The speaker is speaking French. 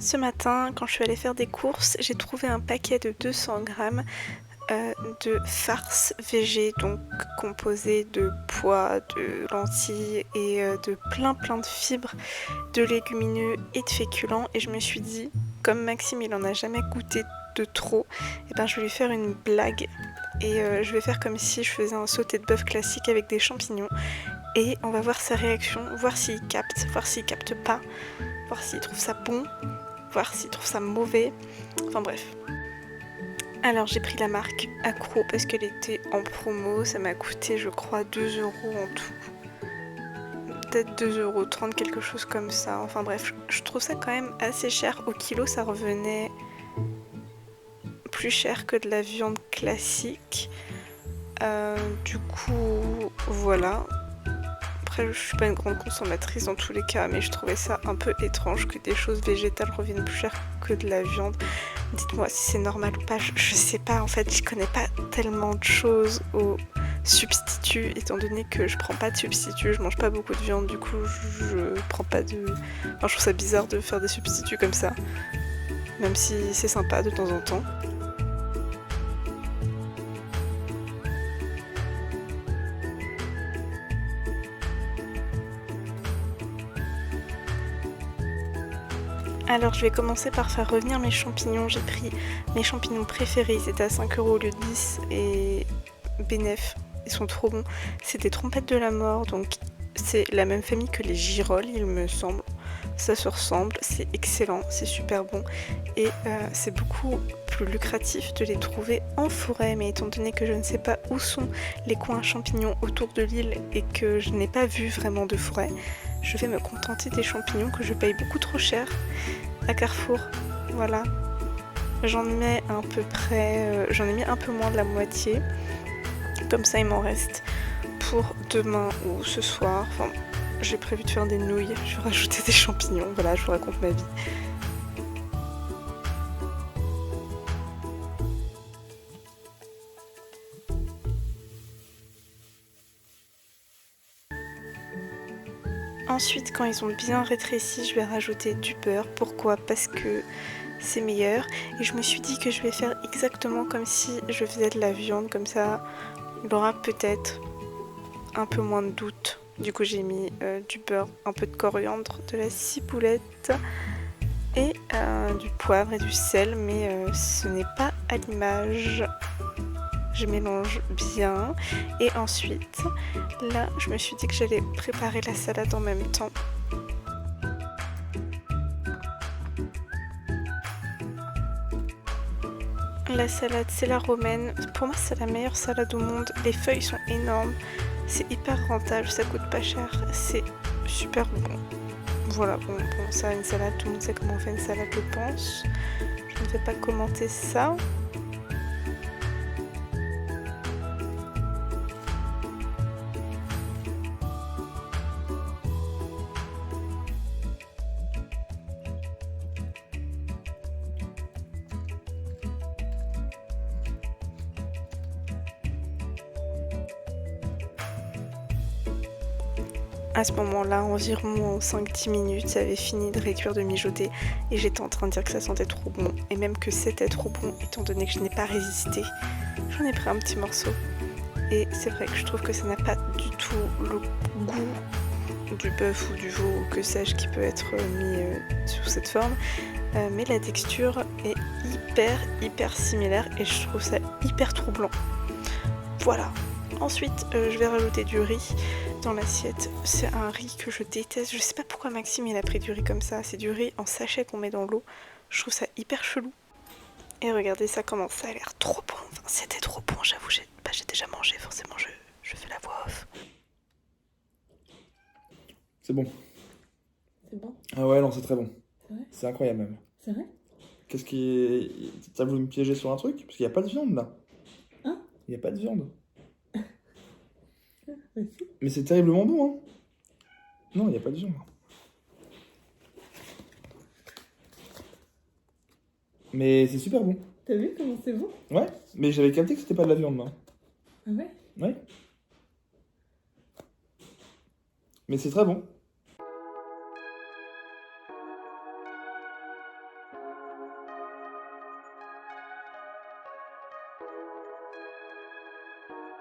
Ce matin, quand je suis allée faire des courses, j'ai trouvé un paquet de 200 grammes de farce végé, donc composé de pois, de lentilles et de plein de fibres, de légumineux et de féculents. Et je me suis dit, comme Maxime il en a jamais goûté de trop, et ben je vais lui faire une blague. Et je vais faire comme si je faisais un sauté de bœuf classique avec des champignons. Et on va voir sa réaction, voir s'il capte pas, voir s'il trouve ça bon, voir s'il trouve ça mauvais. Enfin bref. Alors j'ai pris la marque Accro parce qu'elle était en promo. Ça m'a coûté je crois 2 € en tout. Peut-être 2,30 € quelque chose comme ça. Enfin bref, je trouve ça quand même assez cher. Au kilo ça revenait plus cher que de la viande classique. Du coup voilà. Après je suis pas une grande consommatrice dans tous les cas, mais je trouvais ça un peu étrange que des choses végétales reviennent plus cher que de la viande. Dites-moi si c'est normal ou pas, je sais pas en fait, je connais pas tellement de choses aux substituts, étant donné que je prends pas de substituts, je mange pas beaucoup de viande, du coup je prends pas de... Enfin, je trouve ça bizarre de faire des substituts comme ça, même si c'est sympa de temps en temps. Alors je vais commencer par faire revenir mes champignons. J'ai pris mes champignons préférés, ils étaient à 5 € au lieu de 10 et bénef, ils sont trop bons. C'est des trompettes de la mort, donc c'est la même famille que les girolles il me semble. Ça se ressemble, c'est excellent, c'est super bon et c'est beaucoup plus lucratif de les trouver en forêt, mais étant donné que je ne sais pas où sont les coins champignons autour de l'île et que je n'ai pas vu vraiment de forêt, je vais me contenter des champignons que je paye beaucoup trop cher à Carrefour. Voilà, j'en mets à peu près, j'en ai mis un peu moins de la moitié, comme ça il m'en reste pour demain ou ce soir. Enfin, j'ai prévu de faire des nouilles, je vais rajouter des champignons, voilà, je vous raconte ma vie. Ensuite, quand ils ont bien rétréci, je vais rajouter du beurre. Pourquoi? Parce que c'est meilleur. Et je me suis dit que je vais faire exactement comme si je faisais de la viande, comme ça il aura peut-être un peu moins de doute. Du coup j'ai mis du beurre, un peu de coriandre, de la ciboulette et du poivre et du sel, mais ce n'est pas à l'image. Je mélange bien et ensuite là je me suis dit que j'allais préparer la salade en même temps. La salade c'est la romaine, pour moi c'est la meilleure salade au monde, les feuilles sont énormes, c'est hyper rentable, ça coûte pas cher, c'est super bon. Voilà, bon ça une salade, tout le monde sait comment on fait une salade je pense, je ne vais pas commenter ça. À ce moment-là, environ en 5-10 minutes, ça avait fini de réduire, de mijoter et j'étais en train de dire que ça sentait trop bon et même que c'était trop bon étant donné que je n'ai pas résisté. J'en ai pris un petit morceau et c'est vrai que je trouve que ça n'a pas du tout le goût du bœuf ou du veau ou que sais-je qui peut être mis sous cette forme, mais la texture est hyper similaire et je trouve ça hyper troublant. Voilà. Ensuite, je vais rajouter du riz dans l'assiette. C'est un riz que je déteste. Je sais pas pourquoi Maxime il a pris du riz comme ça. C'est du riz en sachet qu'on met dans l'eau. Je trouve ça hyper chelou. Et regardez ça comment ça a l'air trop bon. Enfin, c'était trop bon, j'avoue. J'ai déjà mangé, forcément je fais la voix off. C'est bon. C'est bon? Ah ouais, non, c'est très bon. C'est vrai? C'est incroyable même. C'est vrai? Qu'est-ce qui... T'as voulu me piéger sur un truc? Parce qu'il n'y a pas de viande là. Hein? Il n'y a pas de viande. Bah si. Mais c'est terriblement bon, hein. Non, il n'y a pas de viande. Mais c'est super bon. T'as vu comment c'est bon? Ouais, mais j'avais capté que c'était pas de la viande, moi. Ah ouais? Ouais. Mais c'est très bon.